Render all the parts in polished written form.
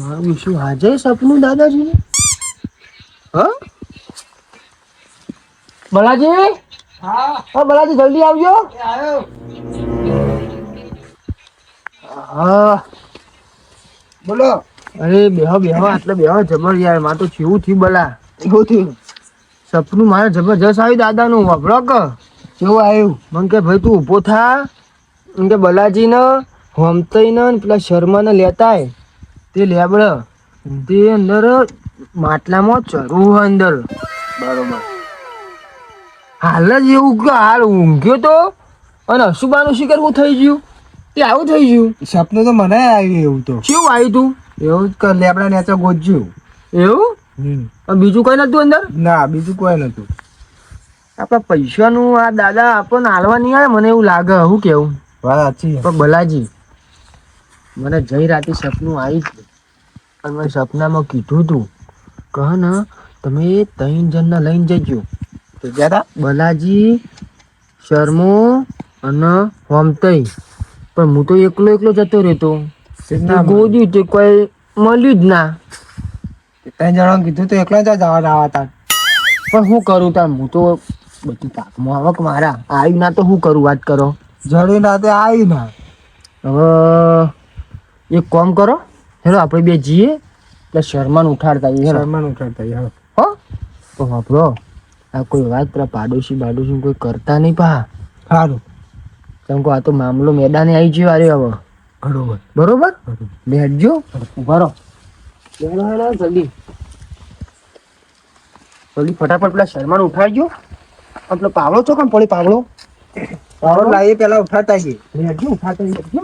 મારું શું આજે સપનું દાદાજી? હા બલાજી, હા બલાજી જલ્દી આવજો. હા બોલો. અરે બેહો બેહો, આટલે બેહો. જબર યાર, માં તો કેવું થયું બલા. એવું થયું? સપનું મારે જબરજસ્ત આવ્યું દાદાનું. વાપરો કે કેવું આવ્યું? મને કે ભાઈ તું ઊભો થા, એમ કે બલાજી ને હોમતઈ ને પેલા શર્મા ને લેતાય તે લેબડ તે અંદર માટલામાં ચરવું અંદર. બરોબર. હાલ જ એવું કે હાલ ઊંઘ્યો તો અને અશુબાનું શિકાર હું થઈ ગયું તે આવું થઈ ગયું. સપનું તો મને આવ્યું એવું તો. કેવું આવ્યું તું? એવું જ કર લેબડા નેચા ગોજ્યું. એવું? અને બીજું કઈ નતું અંદર? ના બીજું કોઈ નતું. આપડે પૈસાનું આ દાદા આપણને હાલવા નહીં આવે મને એવું લાગે. શું કેવું? વાત સાચી. પણ બલાજી મને જઈ રાતે સપનું આવી જ અને મેં સપનામાં કીધું તું કહ ને તમે 3 જણને લઈને જજો. તો ગયા બલાજી, શર્મો અને હોમતઈ. પણ હું તો એકલો જતો રહેતો. ગોદ્યું તે કોઈ મળ્યું જ ના. 3 જણા કીધું તો એકલા જ જવાના હતા. પણ શું કરું તાર? હું તો બધી તાકમાં આવક મારા આવ્યું ના તો શું કરું? વાત કરો. જડી ના તે આવી ના. હવે એક કામ કરો, હેલો આપણે બે જઈએ એટલે શર્માને ઉઠાડતા આવીએ. શર્માને ઉઠાડતા આવીએ. હો તો વાપરો આ કોઈ વાત પેલા પાડોશી કોઈ કરતા નહીં પા. સારું. કેમ કે આ તો મામલો મેદાને આવી ગયો. અરે હવે બરોબર બરોબર બેસજો. ઉભા રહો જલ્દી જલ્દી ફટાફટ પેલા શર્માને ઉઠાડજો. પેલો પાવડો છો કેમ પડી? પાવડો લાવીએ પેલા ઉઠાડતા છીએ. બેસજો, ઉઠાડતા બેસજો.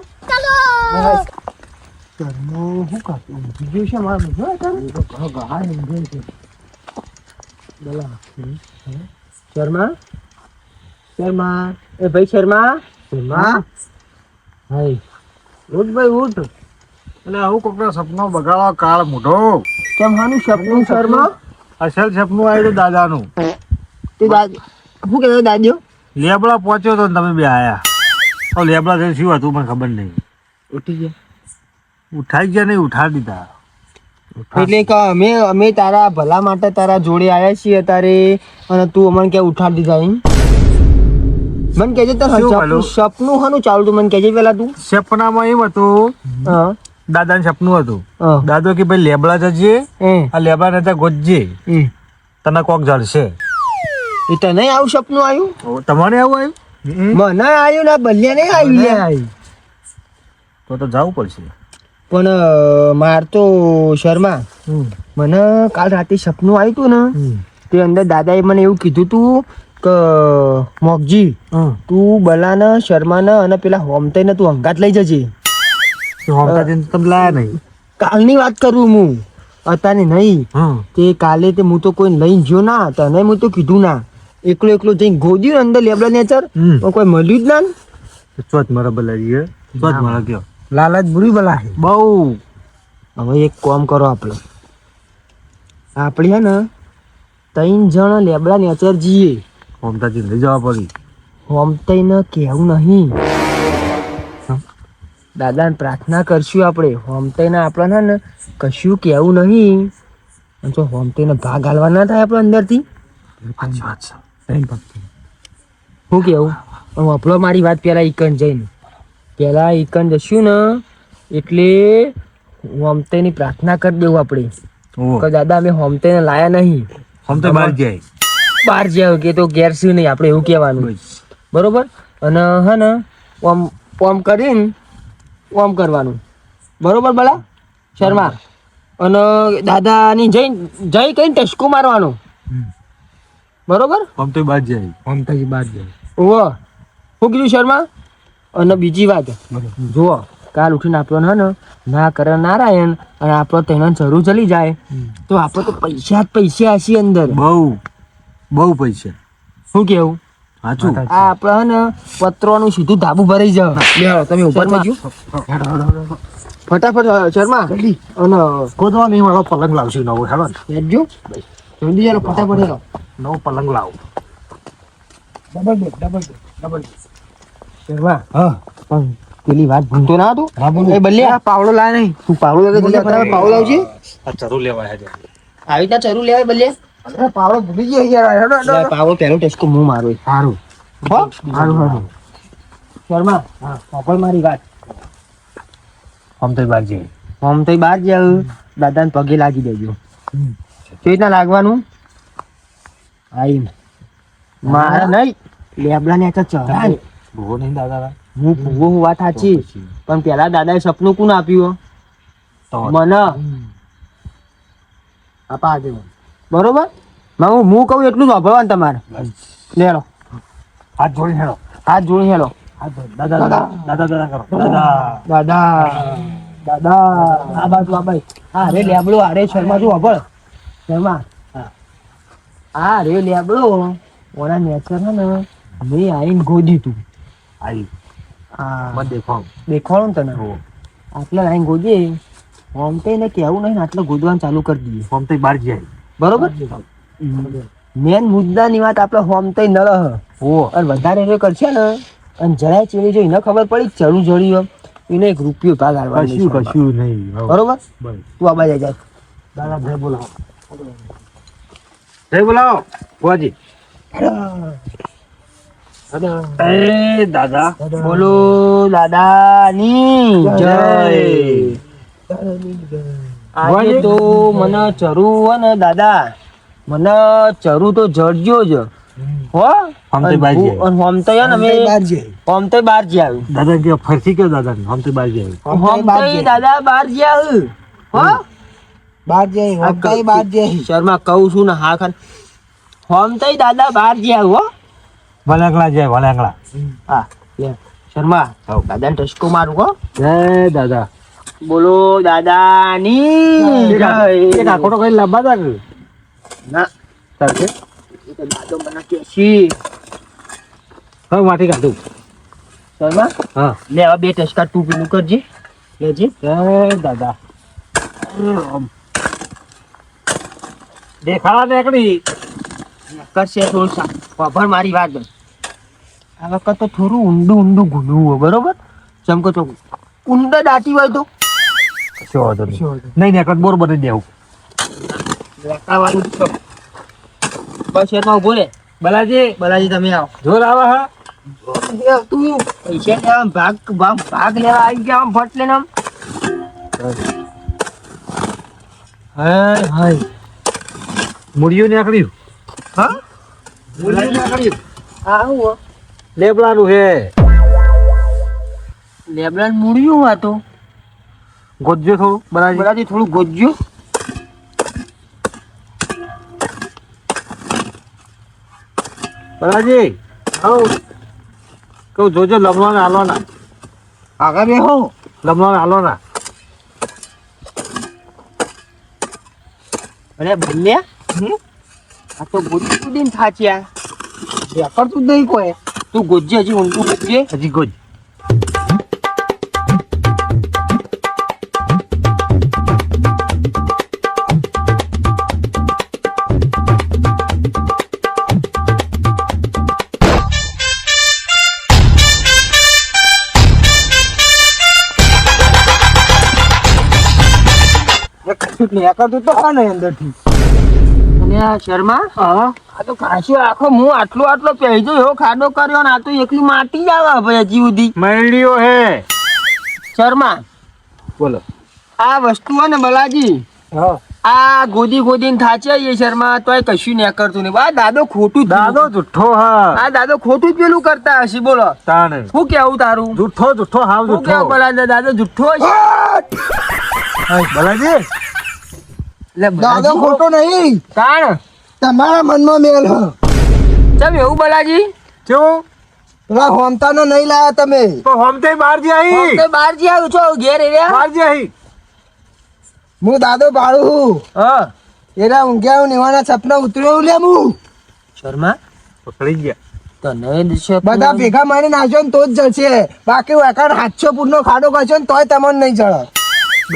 શર્મો શું કરતું? બીજું છે મારા બીજો શર્મા શર્મા એ ભાઈ શર્મા શર્મા હાય ઉઠ ભાઈ ઉઠ. એટલે આવું કોકના સપનો બગાડો કાળ મોઢો. કેમ હાનું સપનું શર્મા? અસલ સપનું આવ્યું દાદાનું. તે દાદા શું કહેતો દાદીઓ? લેબડા પહોંચ્યો તો તમે બે આયા. તો લેબડા થઈને શું હતું મને ખબર નહીં. ઉઠી ગયા? ઉઠાઈ ગયા નહીં, ઉઠાડી દીધા. એટલે કે અમે તારા ભલા માટે તારા જોડે આવ્યા છીએ તારે અને તું અમને ક્યાં ઉઠાડી દીધા એમ? મને કહેજે તાર સપનું હાનું ચાલતું મને કહેજે પેલા તું. સપનામાં એમ હતું, હા દાદાનું સપનું હતું. હા દાદો કે ભાઈ લેબડા જજે, આ લેબડા નેતા ગોતજે, તને કોક જડશે. એ તને આવું સપનું આવ્યું? તમારે આવું આવ્યું? મને આવ્યું ના બલ્યા નહીં આવ્યું. તો જવું પડશે. પણ માર તો શર્મા મને કાલ રાતે સપનું આવ્યું તું ને તે અંદર દાદાએ મને એવું કીધું તું કે મોગજી તું બલાના શર્માના અને પેલા હોમતઈને તું અંગાત લઈ જજે. તમે લાયા નહીં? કાલની વાત કરું હું, અત્યારે નહીં. તે કાલે તે હું તો કોઈ લઈને ગયો ના, તને હું તો કીધું ના. એકલો જઈને ગોદ્યું અંદર લેબડા નેચર કોઈ મળ્યું જ ના. ચોથ મારા બલાજી ચોથ મારા કયો લાલચ બુરી બલા બહુ. હવે એક કામ કરો આપણે હે ને 3 જણ લેબડા નેચર જઈએ. હોમતાજી લઈ જવા પડી. હોમતઈને કેવું નહીં, દાદાને પ્રાર્થના કરશું આપણે. હોમતઈને આપણે ને કશું કેવું નહીં. જો હોમતઈને ભાગ હાલવા ના થાય આપણે અંદરથી. શું કેવું? આપણો મારી વાત પેલા ઈકન જઈને પેલા ઈકન જશું ને એટલે હોમતઈની પ્રાર્થના કરી દેવું આપણે કે દાદા અમે હોમતઈને લાયા નહીં. હોમતે બહાર જાય કે તો ઘેર શું નહીં આપણે એવું કહેવાનું. બરોબર? અને હે ને ઓમ કરીને ઓમ કરવાનું. બરોબર બલા શર્મા? અને દાદાની જઈ કઈ ટસકો મારવાનો. બરોબર? હોમતે બહાર જાય. હોમતાજી બહાર જાય. ઓહો શું કીધું શર્મા? અને બીજી વાત જુઓ, કાલ ઉઠીને આપણને હે ને ના કરે નારાયણ અને આપણો તેને જરૂર ચલી જાય તો આપણે તો પૈસા હશે અંદર. બહુ પૈસા. શું કેવું? સાચું. આ આપણે હે ને પત્રોનું સીધું ધાબુ ભરાઈ જાવ. તમે ઉપરમાં જો ફટાફટ શર્મા. અને ગોદવા નહીં મારો પલંગ લાવશે નવો. હેલો બેસજો જલ્દી ચાલો ફટાફટ હેલો નવો પલંગ લાવો. ડબલ શર્મા. હા પણ પેલી વાત ભૂલતો ના તું. હા, બોલો. એ બલ્યા પાવડો લાય નહીં. તું પાવડો લાગે તો તારે પાવડો લાવજે. આ ચરું લેવા હે આવી રીતના ચરું લેવાય બલ્યા. અરે પાવડો ભૂલી ગયો યાર. હેડો હેડો પાવડો પહેલો ટેસ્કો હું મારું. સારું હો સારું. શર્મા હા પાપડ મારી વાત. આમ તો બાર જઈએ આમ તો બહાર જાવ દાદાને પગે લાગી દેજો. કેવી રીતના લાગવાનું? આઈ મારે નહીં લેબડા ને ચઢા. ભૂવો નહીં દાદા હું ભૂવો હું વાત સાચી પણ પેલા દાદાએ સપનું કોણ આપ્યું? મને આપા આજે બરોબર. હું કહું એટલું જ વાપરવાનું તમારે. લેડો હાથ જોડી હેડો હાથ જોડી હેડો. દાદા દાદા દાદા દાદા કરો દાદા દાદા દાદા આ બાજુ આ ભાઈ હા રે લેબડો અરે શર્મા તું વાપર શર્મા હા રે લેબડો ઓના નેચર હે ને મેં આઈને ગોદી તું આવી હા મત દેખો દેખાડું તને આટલા આઈને ગોદીએ આમ તો એને કહેવું નહીં ને આટલે ગોદવાનું ચાલુ કરી દઈએ. આમ તો બાર જાય બરોબર. મેન મુદ્દાની વાત આપણે હોમ તો ન રહ અને વધારે એ કરશે ને અને જરાય ચીણી જો એને ખબર પડી ચડું જડ્યું એને એક રૂપિયો ભાગ કશું આવવાનો. કશું નહીં બરોબર તું આ બાજુ જાય. દાદા જય બોલાવો જય બોલાવો ભુવાજી એ દાદા બોલો દાદાની જય. આજે તો મને ચરું હો ને દાદા મને ચરું તો જડજો જ હો. આમ તો બહાર જાય. અને હોમ તો ને અમે હોમ તો બહાર જ આવ્યું. દાદા કે ફરતી કયો દાદા ને આમ તો બાર જાય હોમ તો દાદા બહાર જ આવ્યું હો. બાર જાય હોમતાઈ બાર જાય શર્મા કહું છું ને હા ખાન હોમ તો દાદા બહાર જ આવ્યું હો. વલાંગલા જાય વલાંગલા હા લે શર્મા દાદાને ટચકો મારું હો. જય દાદા બોલો દાદાની જય. એક આખોટો કઈ લાંબા હતા કે ના ચાલશે એ તો દાદો મને કેસી હવે માટી કાઢું શર્મા હા લે હવે બે ટચકા તું પેલું કરજે લેજે. જય દાદા દેખાડા નીકળી કરશે થોડું ખબર મારી વાત આ વખત તો થોડું ઊંડું ઊંડું ગુંડવું હોય બરોબર. ચમકો તો ઊંડા દાટી હોય તો કશો વાંધો નહીં નહીં નીકળ બોર બની દેવું લેખાવાનું જ છે. બસ એમાં ઉભો રે બલાજી બલાજી તમે આવો. જોર આવે હા એ તું પૈસા લેવા ભાગ લેવા આવી ગયા આમ ફટ લઈને આમ. હાય હાય મૂળિયું નીકળ્યું હા મૂળિયું નીકળ્યું આવું હો. લેબડાનું હે લેબડા મૂળ્યું આ તો ગોજ્યો થોડું બરાજી બલાજી થોડું ગોજ્યું. બરાજી કહું જોજો લમવાના હાલવાના આગળ બેહો. લમવાના હાલવાના અરે ભલ્યા આ તો ગોજી કુદીને થાચ્યા વેપારતું જ નહીં કોઈ. તું ગોજે હજી ઊંધું ગોજે. હજી ગોજ નેકળતું તો હા નહીં અંદરથી અને આ શર્મા આ તો કાશી આખો હું આટલો પહેજો એવો ખાડો કર્યો ને આ તો એકલી માટી જ આવે ભાઈ હજી સુધી. મૈડીઓ હે શર્મા બોલો આ વસ્તુ હે ને બલાજી હા આ ગોદીને થાચે એ શર્મા તોય કશું નહીં કરતું નહીં. આ દાદો ખોટું જ દાદો જુઠ્ઠો હા આ દાદો ખોટું જ પેલું કરતા હશે. બોલો તાણ શું કેવું તારું? જુઠ્ઠો જુઠ્ઠો હાવ શું કેવું જુઠ્ઠો બલા દાદો જુઠ્ઠો છે? બલાજી એટલે દાદો બલાજી ખોટો નહીં કાણ તમારા મનમાં મેલ હ ચમ એવું બલાજી કેવું પેલા હોમતાનો નહીં લાયા તમે તો હોમતે બહાર જાય તો બહાર જી આવ્યું છો ઘેર એરિયા. બહાર જાય હું દાદો બાળું હા એના ઊંઘ્યા નિવાના સપના ઉતર્યો લે હું શર્મા પકડી ગયા તને દિશે બધા ભેગા મારી નાખજો ને તો જ જશે બાકી વેકાણ 700 ફૂટનો ખાડો કરશો ને તોય તમને નહીં ચડે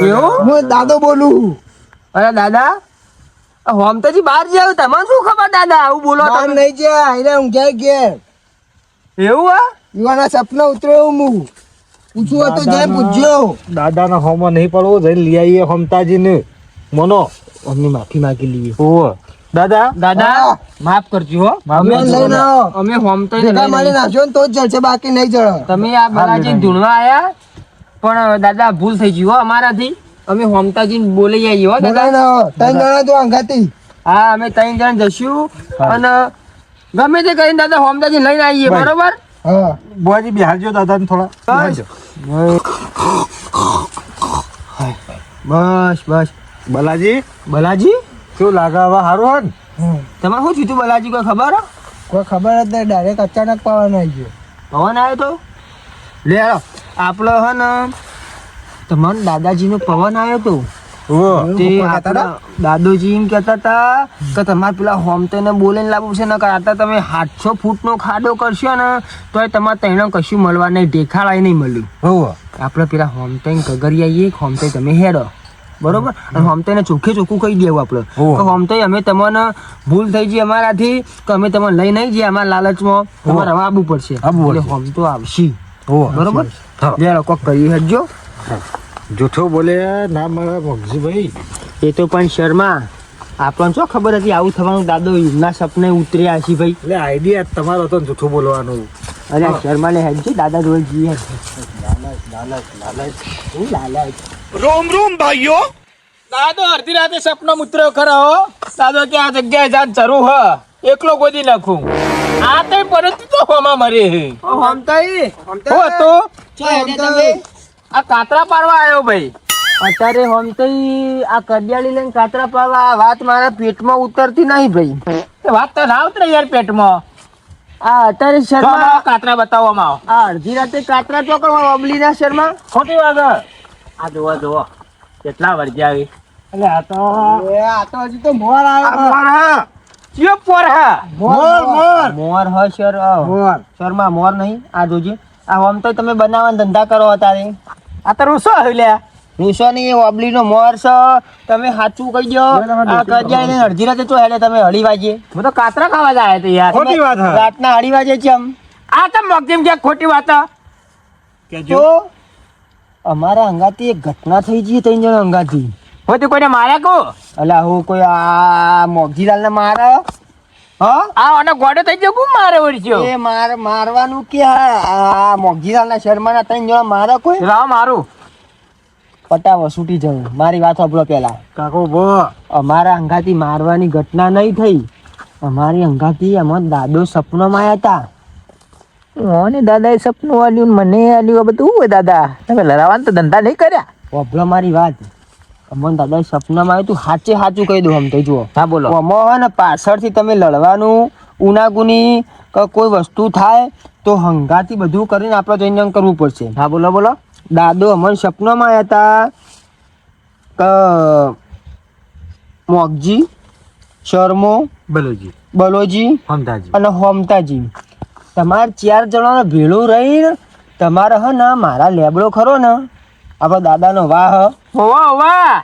એવું? હું દાદો બોલું અરે દાદા હોમતાજી બહાર જ આવ્યું તમને શું ખબર દાદા આવું બોલો બહાર તમે? નહીં જાય એને ઊંઘ્યા ઘેર એવું હા યુવાના સપના ઉતર્યો હું પૂછવું હોય તો જઈને પૂછજો. દાદાના હોમાં નહીં પડવો જઈને લઈ આવીએ હમતાજીને મનો અમને માફી માંગી લઈએ. ઓહો દાદા દાદા હા. માફ કરજો હો. અમે લઈને આવો. અમે હોમતો ભેગા મળી નાખજો ને તો જ જડશે, બાકી નહીં જડે. તમે આ બલાજી ધૂણવા આયા પણ દાદા ભૂલ થઈ ગઈ હો અમારાથી. અમે હોમતાજી બોલી આવીએ હો બોલાય દાદા. ના આવો. ત્રણ જણા તો અંગાતી. હા અમે 3 જણ જશું હા. અને ગમે તે કરીને દાદા હોમતાજી લઈને આવીએ. ભાઈ. બરોબર. હા બુઆજી બિહારજો દાદાને થોડા બિહારજો. બસ બસ બલાજી બલાજી શું લાગે હવે સારું હે ને? તમારે શું થયું બલાજી કોઈ ખબર હો? કોઈ ખબર જ નહીં, ડાયરેક્ટ અચાનક પવન આવી ગયો. પવન આવ્યો તો લે હાલો આપણો હે ને તમારા દાદાજીનો પવન આવ્યો તો ઓહો. તે પપ્પા કહેતા આપણા દાદોજી એમ કહેતા હતા કે તમારે પેલા હોમતેને બોલીને લાવવું છે ને આતા તમે 700 ફૂટનો ખાડો કરશો ને તોય તમારે તૈણ કશું મળવા નહીં, દેખાડાય નહીં મળ્યું. ઓહો. આપણે પેલા હોમતેન કગરી આવીએ હોમતે તમે હેડો બરોબર અને હોમતેને ચોખ્ખે ચોખ્ખું કહી દેવું આપણે ઓહો. કે હોમતે અમે તમને ભૂલ થઈ ગઈ અમારાથી કે અમે તમને લઈ નહીં જઈએ અમારા લાલચમાં તમારે હવે આવવું પડશે. આવવું પડશે. એટલે હોમ તો આવશી ઓહો. બરોબર. હા. લે કોક કરી હેડજો. જૂઠો બોલે ના મારા મગજીભાઈ. એ તો પણ શર્મા આપણને શું ખબર હતી આવું થવાનું. દાદો એમના સપને ઉતર્યા હશે ભાઈ. એટલે આઈડિયા તમારો હતો ને જૂઠું બોલવાનું. અરે શર્મા ને હેડજો દાદા જોડે જઈએ. હું લાલચ દાદો અડધી રાતે સપનો મુત્ર ખરો દાદો કે આ જગ્યાએ જાન જરૂર હ એકલો ગોદી નાખું આ તે પરત તો હોમાં મરે હે ઓ હોમતાઈ હો તો ચો હેડે તમે આ કાતરા પાડવા આવ્યો ભાઈ અત્યારે હોમતાઈ આ કડિયાળી લઈને કાતરા પાવા આ વાત મારા પેટમાં ઉતરતી નહીં ભાઈ. એ વાત તો ના ઉતરે યાર પેટમાં આ અત્યારે જો શર્મા આમાં કાતરા બતાવવામાં આવો આ અડધી રાતે કાતરા ચોકડમાં અબલી ના શર્મા. ખોટી વાત હે. આ જોવો કેટલા વર્જ્યા આવી એટલે આ તો આ તો હજી તો મોર આવ્યો. હા. ચિયો પોર હા મોર હ શર મોર. શર્મા મોર નહીં. આ જોજે આ હોમતાઈ તમે બનાવવાના ધંધા કરો અત્યારે. આ તો રૂસો હલ્યા રૂસો નહીં એ ઓબલી નો મોર છે. તમે સાચું કહી દો આ કડિયાળી લઈને અડધી રાતે ચો હેડે તમે 2:30 વાગે. હું તો કાતરા ખાવા જાય તો યાર ખોટી વાત હે. રાતના 2:30 વાગે ચમ આ તો મગજીમ કે ખોટી વાત હે. કેજો. તો અમારા અંગાથી એક ઘટના થઈ ગઈ 3 જણ અંગાથી. હું તો કોઈને માર્યા કો અલા હું કોઈ આ મોગજીલાલ ને મારે હા આ અને ગોડો થઈ ગયો કોણ મારે વળ્યો એ મારવાનું કે આ મોગજીલાલ ના શર્મા ના 3 જણા મારે કોઈ લાવ મારું પટાવો છૂટી જવું. મારી વાત સાંભળો પેલા. કાકો બો અમારા અંગાથી મારવાની ઘટના નહીં થઈ. અમારી અંગાથી અમારા દાદો સપનામાં આવ્યા હતા. ઓને દાદાએ સપનું આલ્યું ને મને આલ્યું આ બધું હોય દાદા તમે લડાવાના તો ધંધા નહીં કર્યા સાંભળો મારી વાત. અમને દાદા સપનામાં આવ્યું તું સાચું કહી દઉં. આમ તો જુઓ હા બોલો આમાં હે ને પાછળથી તમે લડવાનું ઉનાગુની કે કોઈ વસ્તુ થાય તો હંગાથી બધું કરીને આપણે જઈને કરવું પડશે. હા બોલો બોલો દાદો અમને સપનામાં આવ્યા હતા કે મોગજી શર્મો બલોજી બલોજી હમદાજી અને હોમતાજી તમારે 4 જણાનો ભેળું રહીને તમારે હે ને મારા લેબડો ખરો ને આપણા દાદાનો વાહ હોવા હોવા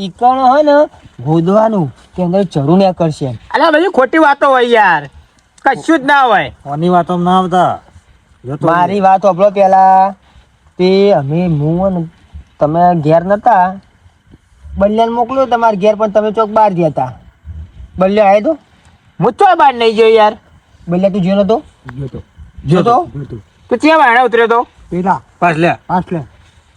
ઈકણ હે ને ગોદવાનું કે અંદર ચરું ને કરશે. અલ્યા બધી ખોટી વાતો હોય યાર કશું જ ના હોય કોની વાતો ના આવતા જતો મારી વાત સાંભળો પેલા. તે અમે હું ને તમે ઘેર નતા બલ્યાને મોકલ્યો તમારે ઘેર પણ તમે ચોક બહાર ગયા હતા. બલ્યા આવ્યો તો હું તો બહાર નહીં ગયો યાર બલ્યા તું જોયો નતો જોતો તું ક્યાં ભાડે ઉતર્યો તો પેલા પાછ લે આટલે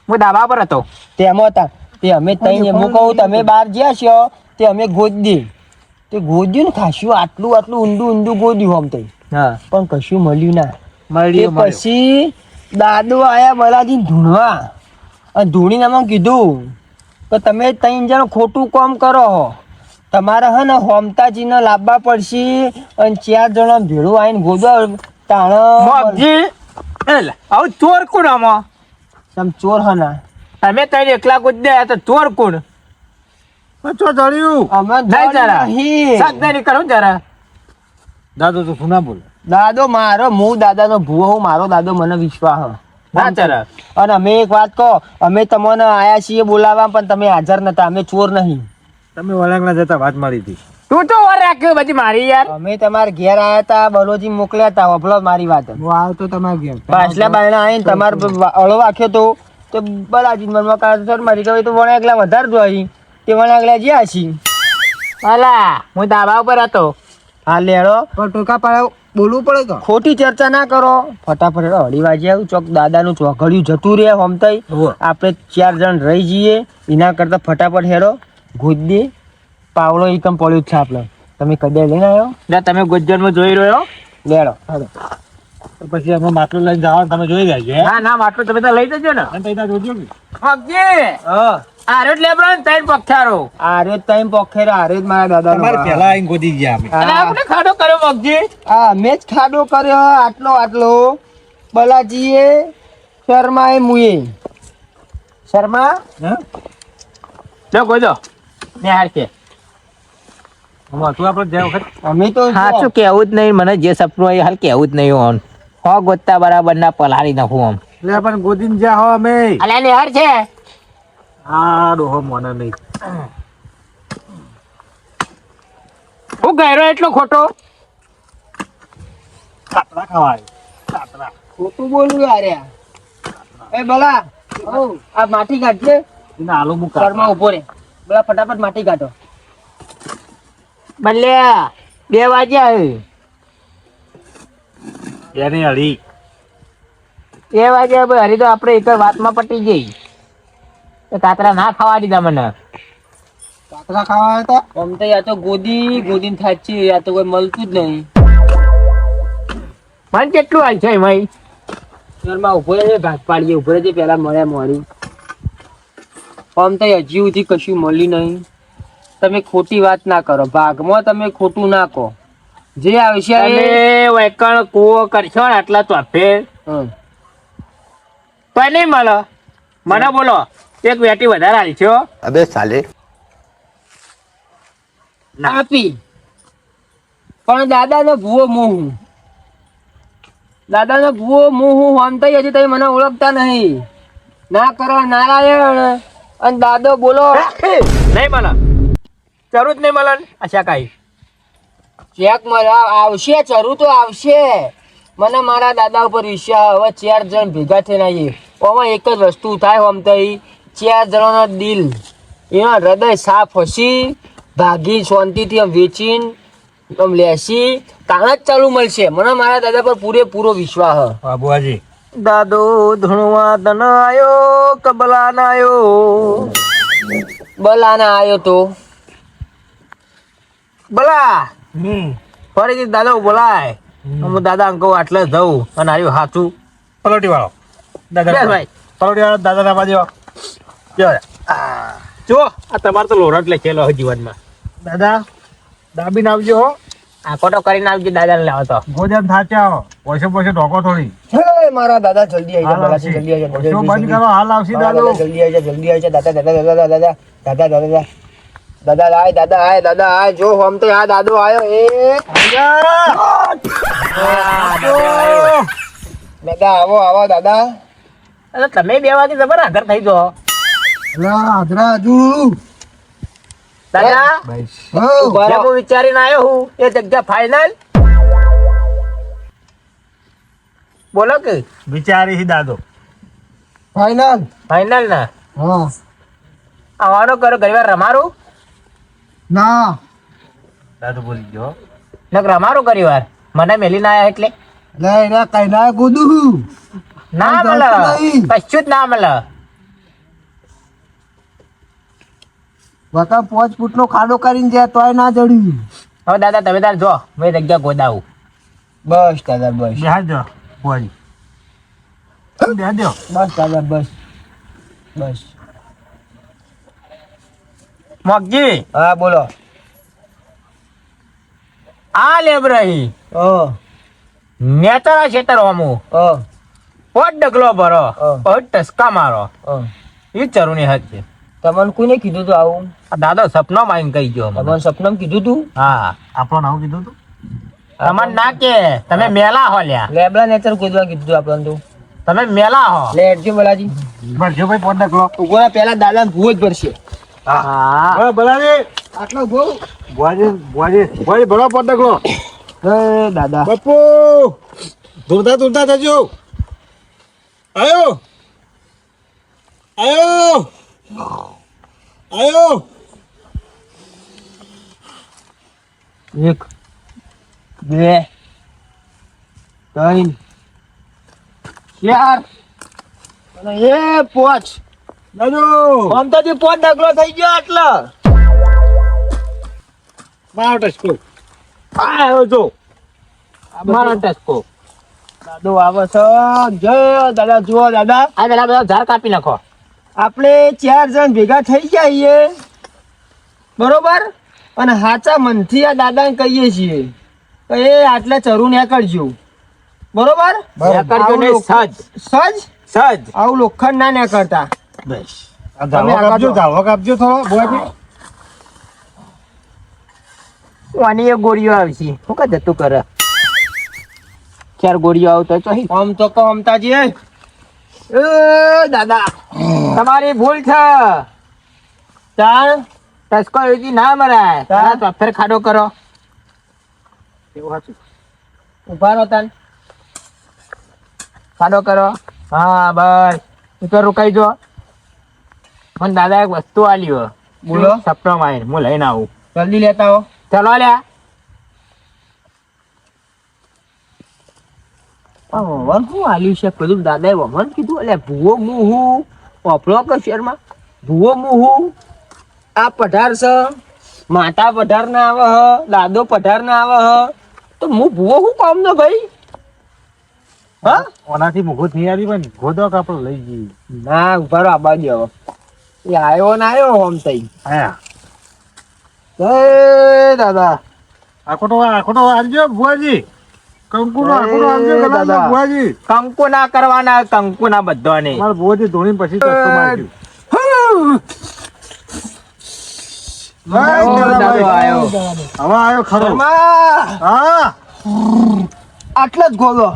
હું ધાબા પર હતો તેમાં હતા. તે અમે તઈ હું કહું તમે બહાર ગયા છો તે અમે ગોદી તે ગોદ્યું ને ખાસ્યું આટલું ઊંડું ગોદ્યું આમ તઈ હા પણ કશું મળ્યું ના. તે મળ્યો પછી દાદો આયા બલાજી ધૂણવા અને ધૂણીને અમે કીધું કે તમે 3 જણ ખોટું કામ કરો હો. તમારે હે ને હોમતાજીને લાવવા પડશે અને 4 જણા ભેળું આવીને ગોદવા તાણ મોગજી એલા આવું ચોર કોણ આમાં તમે ચોર હના તમે તઈ એકલા ગુજ્યા તો ચોર કોણ ચો જડ્યું અમે નહીં જરા નહીં. સાગદારી કરું જરા દાદો તો ના બોલે દાદો મારો હું દાદાનો ભૂવો હું મારો દાદો મને વિશ્વાસ હ. ના જરા અને અમે એક વાત કહો અમે તમને આયા છીએ બોલાવવા પણ તમે હાજર નતા. અમે ચોર નહીં. તમે વળાંગના જતા વાત મારી હતી તું તો ઓર રાખ્યો બધી મારી યાર. અમે તમારા ઘેર આયા તા, બલોજી મોકલ્યા તા, વફલો મારી વાત. હું આવતો તમારા ઘેર. પાછલા બાયણા આવીને તમારો અળો વાખ્યો તો બલાજી મનમાં કાઢો મારી ગયો તો વણે એકલા વધારે જોઈ તે વણે એકલા જ્યાં છી. અલા હું ધાબા ઉપર હતો. હા લેડો, પણ ટોકા પાડે બોલવું પડે તો. ખોટી ચર્ચા ના કરો. ફટાફટ હેડો, અઢી વાગે આવું ચોક દાદાનું ચોઘડિયું જતું રહે હમતાઈ. આપણે 4 જણ રહી જઈએ એના કરતા ફટાફટ હેડો ગોદી પાવડો એકમ પડ્યું જ છે આપણે. તમે કદાચ લઈને આવ્યો એટલે તમે ગુજરાતમાં જોઈ રહ્યો. લેડો. તો પછી અમે માટલું લઈને જવાનું તમે જોઈ લેજો હે? ના ના માટલું તમે તો લઈ જજો ને. અને તઈ જોજો કે મગજી હા આરે લેબરો ને તૈન પથ્થારો. આરે ટાઈમ પોખેરા આરે જ મારા દાદા તમારે પહેલા આવીને ગોદી ગયા અમે. અને આપણે ખાડો કર્યો મગજી. હા મેં જ ખાડો કર્યો આટલો બલાજીએ શર્માએ મુએ. શર્મા હે? લો ગોજો નિહાર કે આમાં હતું આપણે જે વખત અમે તો સાચું કેવું જ નહીં મને જે સપનું આવ્યું હાલ કેવું જ નહીં ઓન હો ગોતા બરાબર ના પલાળી નાખું આમ. એટલે પણ ગોદીને જ્યાં હો અમે અલ્યા નિહાર છે. આ ડોહો મોને નહીં. હું ગયરો એટલો ખોટો. ખાતરા ખવાય ખાતરા. ખોટું બોલું યાર. એ બલા આ માટી કાઢજે. એને આલુ મુકા. શર્મા ઉભો રે. બલા ફટાફટ માટી કાઢો. બલ્યા 2 વાગ્યા હે. એની અડી 2 વાગ્યા ભાઈ હરી તો આપણે એક જ વાતમાં પટી ગઈ. તો કાતરા ના ખાવા દીધા મને. કાતરા ખાવા આવ્યા તા. આમ તો યા તો ગોદીને થાય છે, યા તો કોઈ મળતું જ નહીં. મને કેટલું હાલ છે ભાઈ. શર્મા ઉભો રહે, ઘાસ પાડીએ ઉભો રહે, પેલા મળ્યા મોડી. આમ તો હજી સુધી કશું મળ્યું નહીં. તમે ખોટી વાત ના કરો, ભાગમાં તમે ખોટું ના કહો. જે આવશે તમે વૈકણ કૂવો કરશો ને આટલા ચોફે તો નહીં મળે. મને બોલો એક વેટી વધારે હાલશો. अबे साले આપી પણ દાદાનો ભૂવો મોહ. દાદાનો ભૂવો મોહ આમ તો હજી તમે મને ઓળખતા નહીં. ના કરો નારાયણ અને દાદો બોલો. નહીં મળે જરૂર જ નહીં મળે ને. અચ્છા કાંઈ ચેક મળવા આવશે, ચરું તો આવશે. મને મારા દાદા ઉપર વિશ્વાસ. હવે 4 જણ ભેગા થઈને આવીએ. આમાં એક જ વસ્તુ થાય આમ તો 4 જણોનો દિલ એનો હૃદય સાફ હસી ભાગી શાંતિથી આમ વેચીને આમ લેસી તાણ જ ચાલુ મળશે. મને મારા દાદા પર પૂરેપૂરો વિશ્વાસ હ. બાબુઆજી દાદો ધણવા તન આયો કબલા ના આયો. બલા ના આયો તો બલા ફરીથી દાદા બોલાય. હું દાદા અંકો આટલે જઉં અને આવ્યું સાચું. પલોટી વાળો દાદા બેસ ભાઈ. પલોટી વાળો દાદા ના બાજુ જો આ તમારે તો લોરટ લખેલો હોય જીવનમાં. દાદા દાબીને આવજો હો. આ કોટો કરીને આવજો દાદાને લાવો તો. ગોજામ થાચ્યા હો. પોસે પોસે ઢોકો થોડી. હે મારા દાદા જલ્દી આવી જા. હાલ બલાજી આવશે. જલ્દી આવી જા. ઓછો બંધ કરો હાલ આવશે દાદો. જલ્દી આવી જા. જલ્દી આવી જા. દાદા દાદા દાદા દાદા દાદા દાદા દાદા આય દાદા આય દાદા આય. જો હમ તો આ દાદો આયો. દાદા આવો આવો દાદા. અરે તમે 2 વાગે જબર હાજર થઈ જો. અલા આદરા હજુ. દાદા ઉભા જે રહો. હું વિચારીને આવ્યો હું એ જગ્યા ફાઇનલ બોલો કે વિચારી છે દાદો. ફાઇનલ. ફાઇનલ ના હા. આવવાનો કરો ઘણીવાર રમારું ના. દાદો બોલી ગયો. નક રમારું ઘણીવાર મને મેલી ના આયા એટલે લે એના કઈ ના ગોદું. ના આ મળે જાતું નહીં. કશું જ ના મળે. વકા 5 ફૂટનો ખાડો કરીને જાય તોય ના જડ્યું. હવે દાદા તમે તાર જો મેં જગ્યા ગોદાવું. બસ દાદા બસ. બેહાડજો ભુવાજી. બેહાડજો. બસ દાદા બસ બસ. મગજી હા બોલો. આ લેબરહી નેતરા ખેતર હોમું પોટ ડગલો ભરો પોટ ટસકા મારો એ ચરુની હદ છે. તમને કોને કીધું તું આવું? આ દાદા સપનો માં કહી ગયો મને. તમને સપનામાં કીધું તું? હા આપણો નામ કીધું તું. તમને ના કે તમે મેલા હો લ્યા. લેબડા નેચર કીધું કીધું આપણને તું. તમે મેલા હો. લેટજો બલાજી. ભરજો ભાઈ પોત ડગલો. ઉભો રહો, પહેલા દાદા ભૂવો જ ભરશે. હા બરાબર બલાજી. આટલો બહુ ભુવાજી ભરો પટકલો. હે દાદા બાપુ દૂરતા થજો. આયો એક બે ત્રણ ચાર અને એ પાંચ દાદુ આમ તો જે પાંચ ડગલો થઈ ગયો આટલો મારો ટચકો. આવ્યો જો મારા ટસકો દાદો આવે છે જય દાદા જુઓ દાદા આ પેલા બધા ઝાડ કાપી નાખો. આપણે 4 જણ ભેગા થઈ જઈએ બરોબર અને હાચા મનથી આ દાદાને કહીએ છીએ કે એ આટલા ચરું ને કરજો બરોબર આ કરજો ને સજ સજ સજ. આવું લોખંડ ના ને કરતા બસ. આ ધાવો કાપજો થોડો ભુવાજી. વાની એ ગોળીઓ આવશે શું કા જતું કરે 4 ગોળીઓ આવતો ચોહી. આમ તો કહો અમતાજી એ દાદા તમારી ભૂલ છે. ચાલ ટસકો એવી ના મરાય. હા. તો ફેર ખાડો કરો. ઉભા રહો તાન ખાડો કરો. હા બસ તું તો રોકાઈ જો. મને દાદા એક વસ્તુ આલ્યો. બોલો. સપનામાં આવીને હું લઈને આવું. જલ્દી લેતા હો ચલો લ્યા. વમન શું આલ્યું છે પેલું દાદાએ વમન કીધું એટલે ભૂવો મુહુ પોપડો કે શેરમાં ભૂવો મુહુ આ પઢાર છે માતા પઢાર ના આવે હ દાદો પઢાર ના આવે હ તો હું ભૂવો શું કામ નો ભાઈ હા ઓનાથી મુખો થઈ આવી પણ ગોદો કાપડ લઈ ગઈ. ના ઉભા રહો આબા દે હવે એ આવ્યો ને આવ્યો આમ તઈ હા જય દાદા આખોટો આલજો ભુવાજી. કંકુનો આખોટો આલજો એ કલાક દાદા. ભુવાજી. કંકુ ના કરવાના કંકુ ના બધાને. મારા ભુવાજી ધોણી પછી ચસ્તો મારજો. ઓ, દાદો આયો. હવે આયો ખરો. શર્મા, હા આટલો જ ગોદો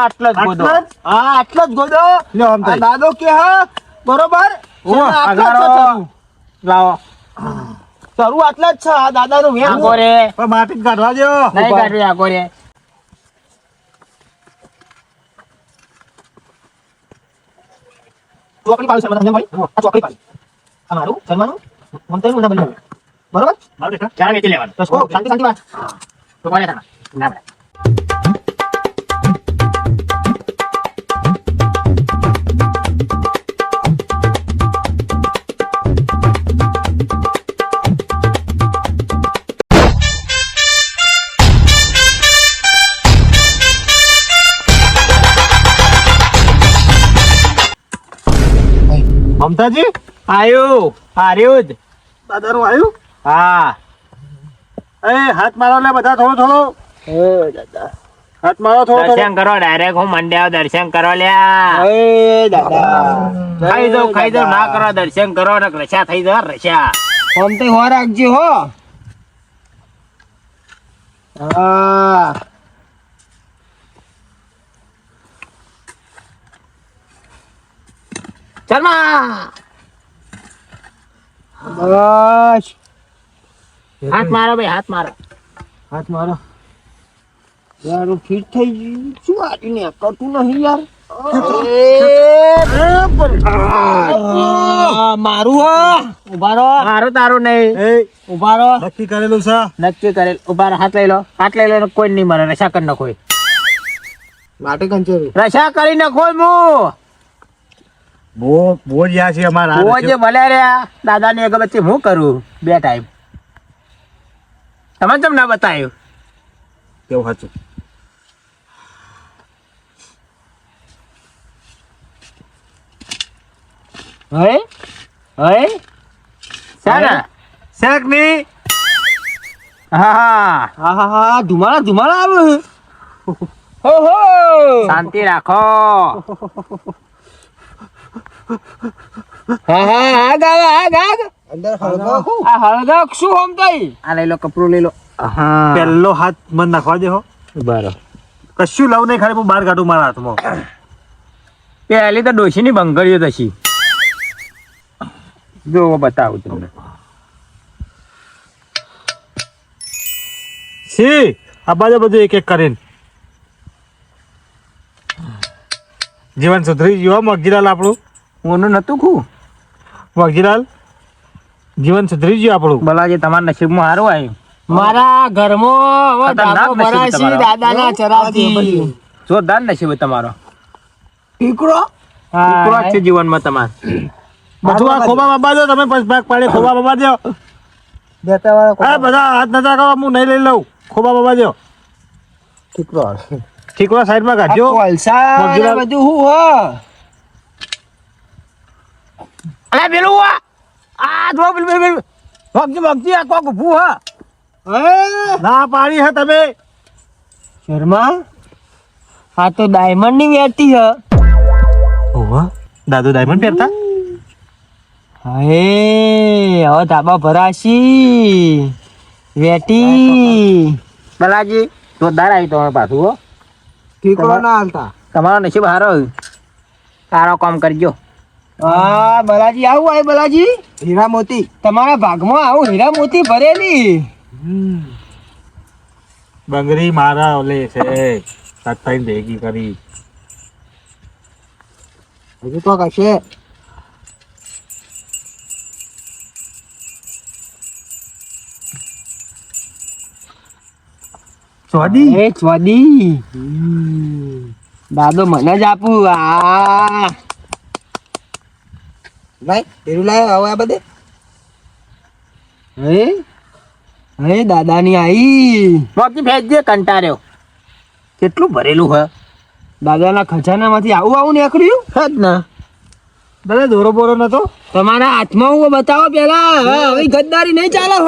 આટલો જ ગોદો. આટલો જ? હા આટલો જ ગોદો લ્યો આમ આ થાય. દાદો કે હા બરોબર ઓ, આટલો જ છે અગારો. ચરું. લાવો. ચરું આટલા જ છે આ દાદાનું વેણ આગો રે. પણ માટી જ કાઢવા દો. નહીં કાઢવી આગો રે. ચોકડી પાડું શર્મા તમને મળી આ ચોકડી પાડી આ મારું શર્માનું મમતાનું ના બની બરોબર ચાર વેચી લેવાનું. તો સ્કો શાંતિ વાત તો કોને થાના? ના બરાબર. મમતાજી આયુ હાર્યું જ. દાદાનું આવ્યું. હા એ હાથ મારો લે બધા થોડો હાથ મારો થોડો દર્શન કરો ડાયરેક્ટ હું મંડ્યા દર્શન કરો લ્યા. એ દાદા ખાઈ દો ના કરો દર્શન કરો ને રસ્યા થઈ જાવ રસ્યા. આમ તો હો રાખજો હો હા શર્મા બસ હાથ મારો ભાઈ હાથ મારો. હાથ મારો યાર હું ફિટ થઈ ગયું શું આટલું ને કરતું નહીં યાર મારું હા ઉભા રહો મારું તારું નહીં. એ ઉભા રહો નક્કી કરેલું છે. નક્કી કરેલ. ઉભા રહો, હાથ લઈ લો. હાથ લઈ લો ને કોઈ નહીં મરે. રસા કરી નાખો. માટે કંચેરું રસા કરી નાખો હું. બહુ જ યા છે અમારા ઓ જે ભલે રહ્યા દાદાની અગરબત્તી હું કરું 2 ટાઈમ. તમે કેમ ના બતાવ્યું? કેવું સાચું. હે હે સારા શેક ની હા હા હા હા હા ધુમાડા આવે હો હો શાંતિ રાખો. હા હા આગ આવે આગ અંદર હળગાવ આ હળગાવ શું હોમ તઈ આ લઈ લો કપડું લઈ લો. હા પહેલો હાથ મન નાખવા દે હો. બરો. કશું લવ નહીં ખાલી હું બહાર કાઢું મારા હાથમાં. પેલી તો ડોશીની બંગડીઓ તશી જો બતાવું તમને. સી આ બાજુ બધું એક એક કરીને જીવન સુધરી ગયો મગજીલાલ આપણું. ઓનું નતું ખું મગજીલાલ જીવન સુધરી ગયું આપણું. બલાજી તમારા નસીબમાં હારું આવ્યું. મારા ઘરમાં હવે ખતરનાક ડાબો નસીબ ભરાશી તમારો. દાદાના ચરાતી. જોરદાર નસીબ છે તમારો. ટીકડો ટીકડો જ છે જીવનમાં તમારે. બધું આ ખોબા બાબા દો તમે પછી ભાગ પાડે ખોબા બાબા દો. દેતા વાળા હા બધા હાથ નતા કરવા હું નહીં લઈ લઉં. ખોબા બાબા દો. ટીકડો ઠીકરો સાઈડમાં કાઢજો. કોલસા ને મગજીલાલ. બધું હું હ અલા પેલું આ જો પેલું ભગજી આ કોક ઊભું હા. ના પાડી હે તમે. શર્મા આ તો ડાયમંડ ની વેટી હ. ઓહો દાદુ ડાયમંડ પહેરતા. હે હવે ધાબા ભરાશી વેટી. બલાજી જોરદાર આવી તમારે પાછું હો. ટીકડો ના હાલતા તમારો નસીબ હારો સારો કામ કરજો. હા બલાજી આવું આય બલાજી હીરા મોતી તમારા ભાગમાં આવું હીરા મોતી ભરેલી. બંગરી મારા ઓલે છે સાત થાય ભેગી કરી. હજુ તો કશે ચોદી એ ચોદી દાદો મને જ આપું. આ નહીં હીરું લાવ્યો હવે આ બધે હે હે દાદાની આઈ. ભગજી ભેજજે કંટાળ્યો. કેટલું ભરેલું હે. દાદાના ખજાનામાંથી આવું આવું નીકળ્યું હે જ ને. દાદા દોરો બોરો નતો. તમારા હાથમાં હું બતાવો પેલા. હવે ગદ્દારી નહીં ચાલે હો.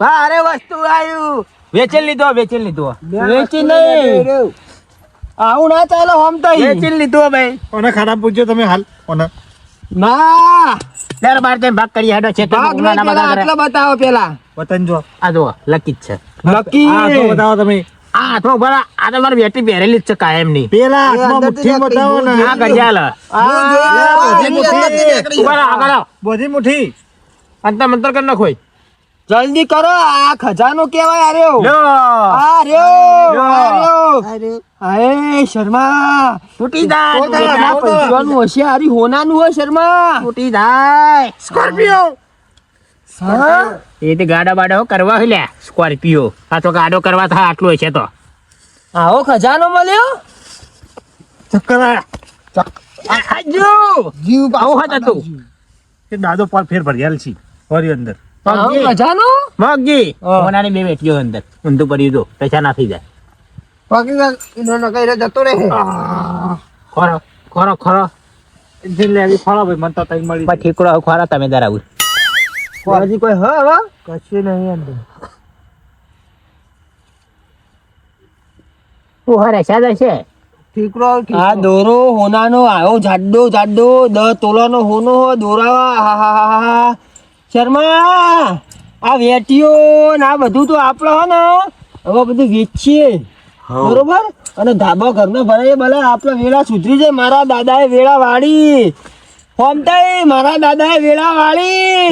અરે વસ્તુ આવ્યું. વેચી લીધો વેચી નહીં આવું ના ચાલે હમ તો વેચી લીધો ભાઈ. ઓને ખરાબ પૂછજો તમે હાલ ઓને. ના દર બાર તેમ ભાગ કરી હેડો છે. ભાગ નહીં પેલા આટલા બતાવો પેલા. વતન જો. આ જો લકી જ છે. લકી આ જો બતાવો તમે. આ હાથમાં ભરા આ તો મારી બેટી પહેરેલી જ છે કાયમ ની. પેલા એ હાથમાં અંદરથી મુઠ્ઠી બતાવો ને. આ ગજાલ બધી મુઠ્ઠી. ઉભા રહો, આગળ આવો. બધી મુઠ્ઠી. અંતર મંતર કરી નાખો. જલ્દી કરો આ ખજાનો કેવાય આર્યો લ્યો. આર્યો અરે અરે શર્મા તૂટી જાય, તૂટી જાય. આ પૈસાનું હશે હારી હોનાનું હોય શર્મા. તૂટી જાય. સ્કોર્પિયો. હા એ તો ગાડા બાડા કરવા લે સ્કોર્પિયો. આ તો ગાડો કરવા થાય આટલું હશે તો. આવો ખજાનો મળ્યો. ચક્કર આયા. આજો જીવ આવું હતા તું. એ દાદો પર ફેર ભર્યાલ છે વરી અંદર. આવો ખજાનો મગજી હા. સોનાની બે બેટીઓ અંદર ઊંધું પડ્યું તો પૈસા ના થઈ જાય. બાકી એનો કઈ જતો રહે ખોરો ખોરો ખોરો જિલ્લે આવી ફળો ભાઈ મને તો તઈ મળી. પછી ઠીકડો ખોરા તમે ધરાવું. હજી કોઈ હ હવે કશું નહીં અંદર તું હરે સાદા છે. ઠીકરો આ દોરો હોનાનો આવો જાડો જાડો 10 તોલાનો હોનો દોરાવા આહાહાહા. શર્મા આ વેટીઓ ને આ બધું તો આપણો હે ને હવે બધું વેચીએ બરોબર અને ધાબા ઘરનો ભરાઈએ ભલે આપણે વેળા સુધરી જાય. મારા દાદાએ વેળા વાળી ફોમતાઈ મારા દાદાએ વેળા વાળી.